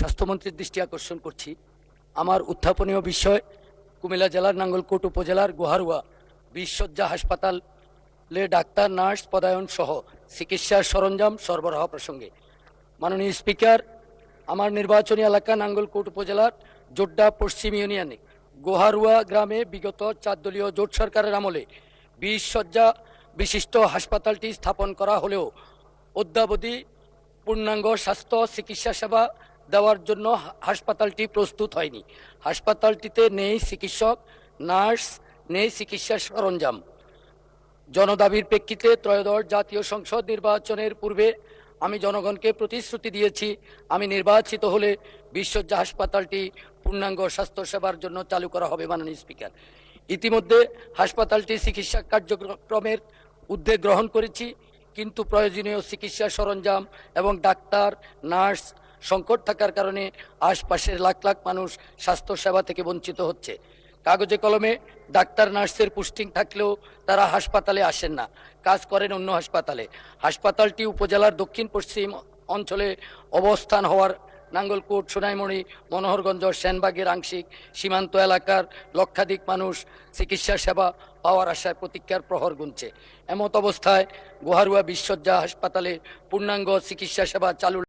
স্বাস্থ্যমন্ত্রীর দৃষ্টি আকর্ষণ করছি। আমার উত্থাপনীয় বিষয় কুমিল্লা জেলার নাঙ্গলকোট উপজেলার গোহারুয়া 20 শয্যা হাসপাতালে ডাক্তার, নার্স পদায়ন সহ চিকিৎসার সরঞ্জাম সরবরাহ প্রসঙ্গে। মাননীয় স্পিকার, আমার নির্বাচনী এলাকা নাঙ্গলকোট উপজেলার জোড্ডা পশ্চিম ইউনিয়নে গোহারুয়া গ্রামে বিগত 4 দলীয় জোট সরকারের আমলে 20 শয্যা বিশিষ্ট হাসপাতালটি স্থাপন করা হলেও অদ্যাবধি পূর্ণাঙ্গ স্বাস্থ্য চিকিৎসা সেবা দেওয়ার জন্য হাসপাতালটি প্রস্তুত হয়নি। হাসপাতালটিতে নেই চিকিৎসক, নার্স, নেই চিকিৎসা সরঞ্জাম। জনদাবির প্রেক্ষিতে ত্রয়োদশ জাতীয় সংসদ নির্বাচনের পূর্বে আমি জনগণকে প্রতিশ্রুতি দিয়েছি, আমি নির্বাচিত হলে 20 শয্যা হাসপাতালটি পূর্ণাঙ্গ স্বাস্থ্যসেবার জন্য চালু করা হবে। মাননীয় স্পিকার, ইতিমধ্যে হাসপাতালটি চিকিৎসা কার্যক্রমের উদ্যোগ গ্রহণ করেছি, কিন্তু প্রয়োজনীয় চিকিৎসা সরঞ্জাম এবং ডাক্তার, নার্স সংকট থাকার কারণে আশপাশের লাখ লাখ মানুষ স্বাস্থ্যসেবা থেকে বঞ্চিত হচ্ছে। কাগজে কলমে ডাক্তার, নার্সের পোস্টিং থাকলেও তারা হাসপাতালে আসেন না, কাজ করেন অন্য হাসপাতালে। হাসপাতালটি উপজেলার দক্ষিণ পশ্চিম অঞ্চলে অবস্থান হওয়ার নাঙ্গলকোট, সোনাইমুড়ি, মনোহরগঞ্জ, সেনবাগের আংশিক সীমান্ত এলাকার লক্ষাধিক মানুষ চিকিৎসা সেবা পাওয়ার আশায় প্রতীক্ষার প্রহর গুনছে। এমত অবস্থায় গোহারুয়া 20 শয্যা হাসপাতালে পূর্ণাঙ্গ চিকিৎসা সেবা চালু